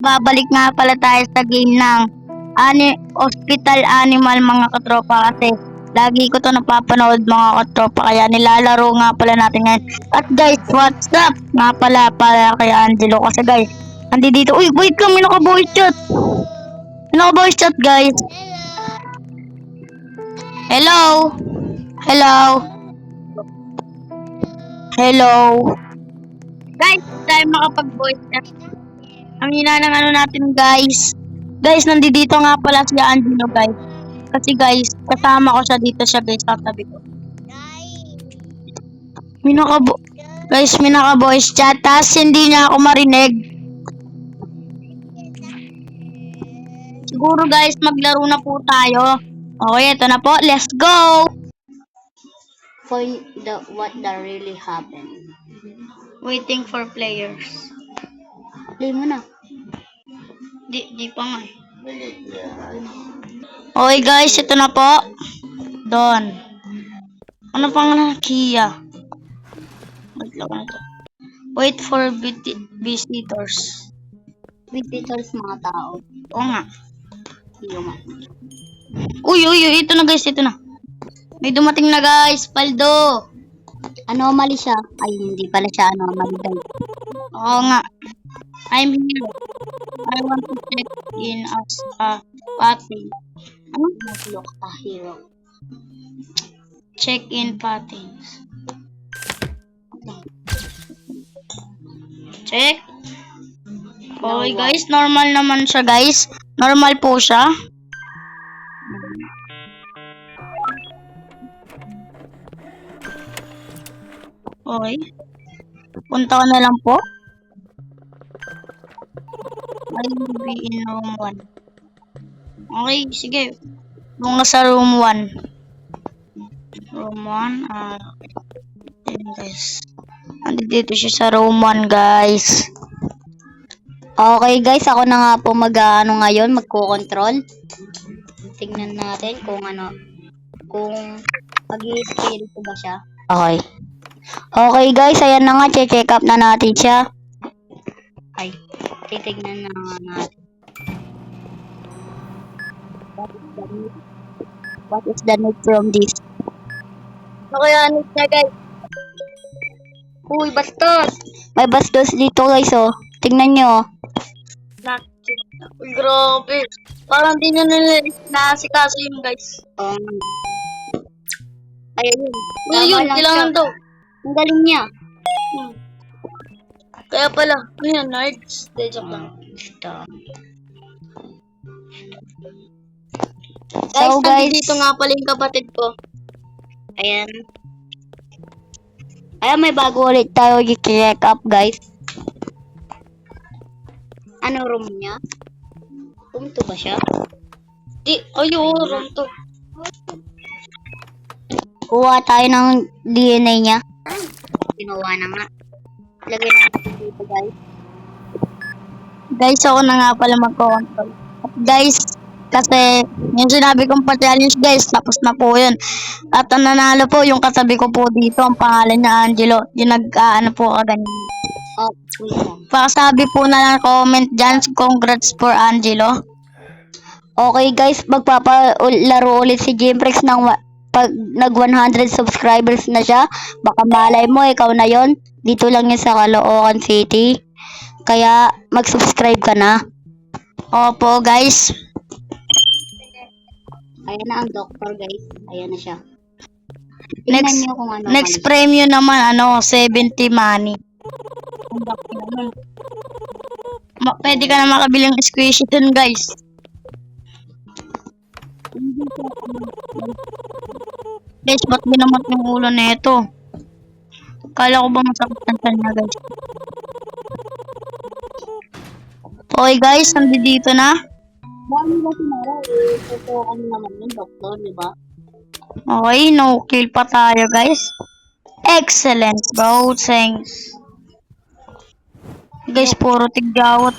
Babalik nga pala tayo sa game ng Hospital Animal mga katropa kasi lagi ko to napapanood mga katropa kaya nilalaro nga pala natin ngayon. At guys, what's up? Nga pala kay Angelo kasi guys, dito. Uy, wait lang, may naka-voice chat. May naka-voice chat guys. Hello? Hello? Hello? Guys, tayo makapag-voice chat. Ang hina ng ano natin guys. Guys, nandito nga pala si Angelo guys. Kasi guys, kasama ko siya dito siya guys, katabi ko. Guys, may naka-voice chat, tas hindi niya ako marinig. Siguro guys, maglaro na po tayo. Okay, ito na po. Let's go! Find what really happened. Waiting for players. Play mo na. Di pa nga. Okay guys, ito na po. Don. Ano pang Kia? Wait for visitors. Visitors mga tao. Oo nga. Yung Uy, ito na guys, ito na. May dumating na guys, Paldo. anomaly siya. Ay, hindi pala siya anomaly guys. Oo nga. I'm here. I want to check in as a party. Ano? Look a hero. Check in patterns. Check. Okay guys, normal naman siya guys. Normal po siya. Okay. Punta ka na lang po. I will be in room 1. Okay, sige. Doon na sa room 1. Room 1. Yun guys. Andito siya sa room 1 guys. Okay guys, ako na nga po ngayon, magko-control. Tingnan natin kung kung mag-i-spirit ba siya. Okay. Okay guys, ayan na nga, check up na natin siya. Ay, titignan na nga natin. What is the need from this? Nakayanit na guys. Uy, bastos! May bastos dito guys, oh. Tingnan nyo. Uy, grabe. Parang di nyo nasikaso yun guys. Ayun. Uy, yun, kailangan daw. Ang galing niya. Kaya pala, ayan, nerds. Joke lang. So guys, dito nga pala yung kapatid ko. ayan. Ayan, may bago ulit tayo i-check up guys. Ano room niya? Room 2 ba siya? Room to. Kuha tayo ng DNA niya. Kinuha na nga. Lagay natin dito guys. Guys, ako na nga pala mag-control. Guys, kasi yung sinabi kong pa-challenge guys, tapos na po yun. At ang nanalo po, yung katabi ko po dito, ang pangalan niya Angelo. Yung nag-ano po kaganyan. Oh, Pasabi po na ng comment dyan, congrats for Angelo. okay guys, magpapalaro ulit si Gameprex ng pag nag 100 subscribers na siya. Baka malay mo, ikaw na yon. Dito lang yun sa Caloocan City. Kaya mag-subscribe ka na. Opo guys. Ayan na ang doctor guys. Ayan na siya. Tingnan niyo kung ano. Next premium naman, 70 money. Pwede ka na makabili ng squishy dun guys. Guys, ba't binamat yung ulo na ito? Kala ko ba masakit ang kanya guys? Okay guys, nandito na. Dami ba sinara? Ito ano naman yung doctor, di ba? Okay, no kill pa tayo guys. Excellent bro, thanks. Guys, puro tigyawat.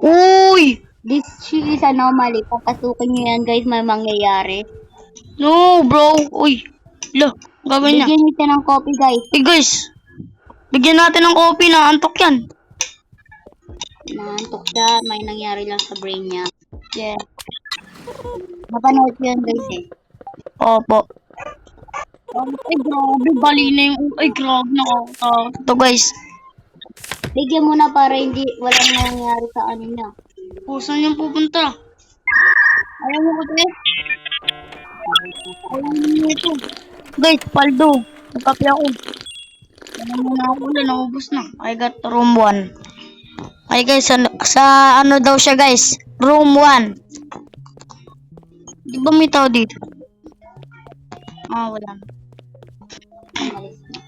Uy! This she is anomaly. Papasukin niyo yan guys, may mangyayari. No bro, uy. Gawin niya. Bigyan niyo siya ng copy guys. Guys, bigyan natin ng coffee na antok yan. Naantok siya, may nangyari lang sa brain niya. Yeah. Mapanood ko yun guys eh. Opo. Ay, grabe. Bali na yung... Ay, grabe. Nakakatakot. Ito, guys. Bigyan mo na para hindi walang nangyari sa ano niya. O, saan yung pupunta? Ayaw mo ko, te. Ayaw mo ito. Guys, paldo. Nagkape ako. Ayaw mo na ako. Wala, naubos na. I got room 1. Ay, guys, sa ano daw siya, guys? Room 1. Di ba may tao dito? Ah, wala. Umalis na.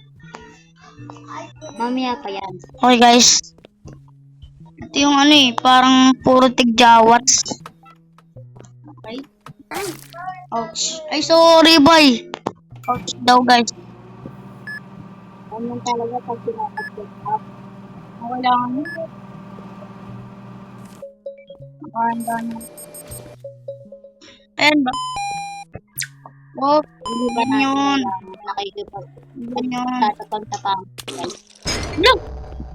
Mamaya pa yan. Okay, guys. Ito yung ano eh, parang puro tigjawats. Okay? Ouch. Ay, sorry, boy. Ouch daw, guys. Ganyan talaga pag pinapag-check up. Wala ano. Nakahanda na. Ayan ba? Oh, Hindi ba Ganyan. natin nakikipag ganyan. tatapag-tapang? No!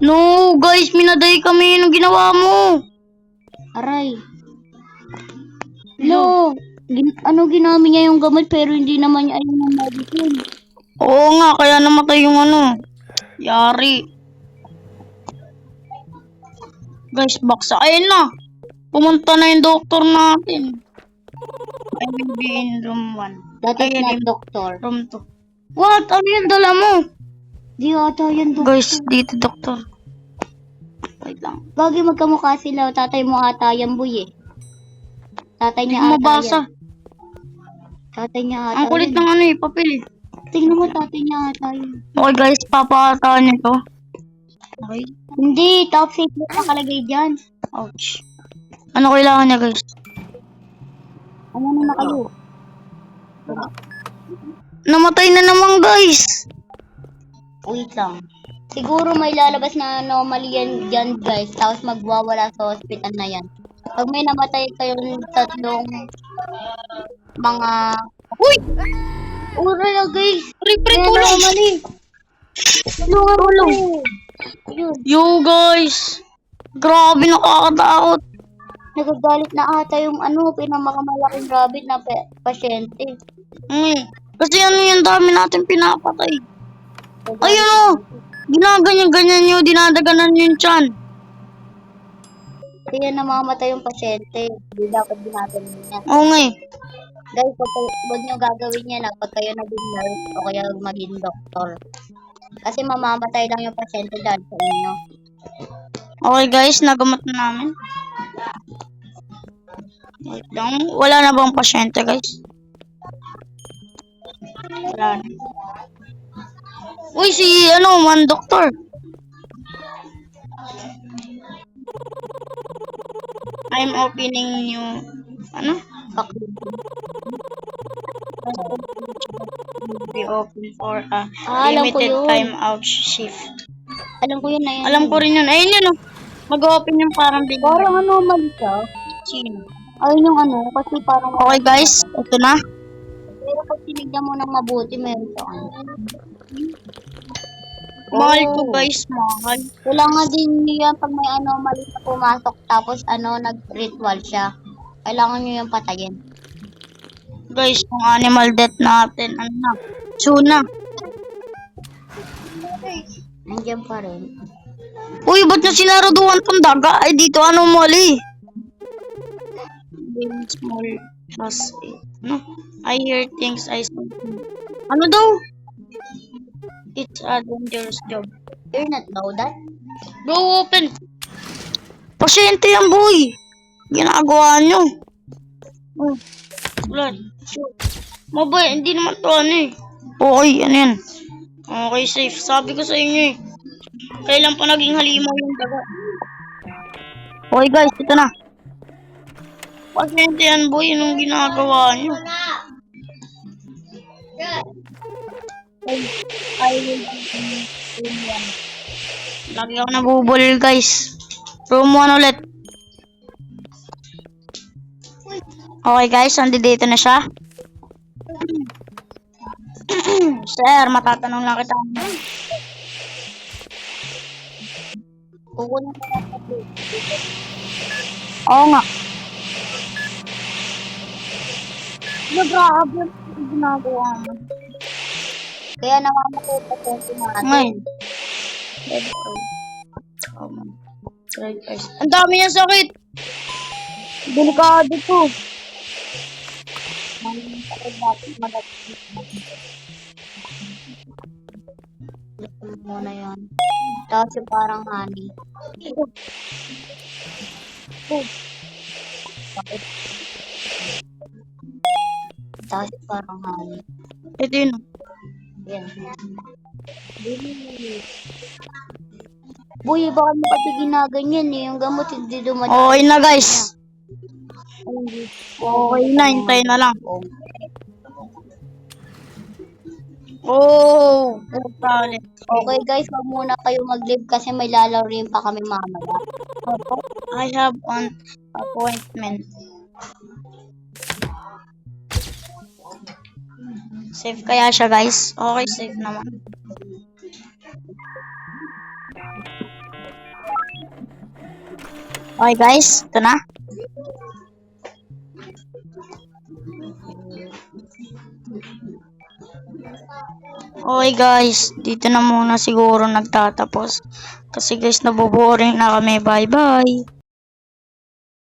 No, guys, minaday kami nung ginawa mo. Aray. Lo, ano ginamit niya yung gamot pero hindi naman niya ayun yung medicine. Oo nga, kaya namatay yung ano. Yari. Guys, baksa. Ayun na. Pumunta na yung doktor natin. I will be in room 1. That is Ayun, not yung doctor. room 2. What? Ano yung dala mo? Di ata yan doctor. Guys, dito doktor. Wait lang. Bagay magkamukha sila. Tatay mo ata yan, boy eh. Tatay Hindi niya ko ata mabasa. yan. Tatay niya ata Ang kulit yan. ng ano eh, papel eh. Tingnan mo, tatay niya ata yan. Okay guys, papakataan niyo to. Okay. Hindi, top secret nakalagay dyan. Ouch. Ano kailangan niya guys? Ano na kayo? Namatay na naman guys. Wait lang. Siguro may lalabas na anomaly yan dyan guys. Tapos magwawala sa hospital na yan. Pag may namatay kayong tatlong mga... Uy! Ura na guys! Pre, May tulong! anomaly! Tulong! Yun. Yo guys! Grabe, nakakatakot. Nagagalit na ata yung ano, pinakamalaking rabbit na pasyente. Kasi ano yung dami natin pinapatay. Ayun o! Ginaganyan-ganyan nyo, dinadaganan nyo yung tiyan. Kaya namamatay yung pasyente. Hindi dapat ginagawa niya. Oo nga eh. Guys, huwag nyo gagawin yan pag kayo naging nurse o kaya maging doktor. Kasi mamamatay lang yung pasyente dahil sa inyo. Okay guys, nagamot na namin. Wait lang. Wala na bang pasyente guys? Wala na. Uy, si ano, man doktor. I'm opening new, ano? Be open for a Alam ko limited yun. time out shift. Alam ko yun na yan. Alam ko rin yun. Ayun yun, oh. Mag-open yung parang big. Parang anomaly siya. Sino? Ayun yung ano, kasi parang... Okay guys, ito na. Pero pag tinignan mo ng mabuti, meron sa ano. Mahal ko guys, mahal. Kailangan din niyo yan pag may anomaly na pumasok tapos ano, nag-ritual siya. Kailangan niyo yung patayin. Guys, yung animal death natin, ano na? Soon na. Nandiyan pa rin. Uy, ba't nyo sinaraduhan tong daga? Ay, dito ano mali? Small plus 8. No? I hear things I saw. Ano daw? It's a dangerous job. You're not know that? Go open! Pasyente yan, boy! Ginagawa nyo. Oh, blood. Mabay, hindi naman to ano eh. Okay, ano yan? Okay, safe. Sabi ko sa inyo eh. Kailan pa naging halimaw yung daga? Okay guys, ito na. Pasyente yan, boy. Anong ginagawa nyo? I will be room 1. Lagi ako nabubulil guys. Room 1 ulit. Okay guys, dito na siya. Sir, matatanong lang kita. Kukunin ko lang sa blue. Oo nga. Ano grabe yung ginagawa mo? Kaya namamatay pa po natin. Ngayon. Ang dami niyang sakit. Delikado to. Sakit natin madagdag. Ito muna yan. Tapos yung parang honey. Sakit. Tapos yung parang honey. Ito yun. Yan. Boy, baka mo pati ginaganyan eh. Yung gamot hindi dumadaan. Okay na guys. Okay na, hintay na lang. Oh, ulit. Okay guys, wag muna kayo mag-leave kasi may lalaroin pa kami mamaya. I have an appointment. Safe kaya siya guys? Okay, safe naman. Okay guys, ito na. Okay guys, dito na muna siguro nagtatapos. Kasi guys, naboboring na kami. Bye bye.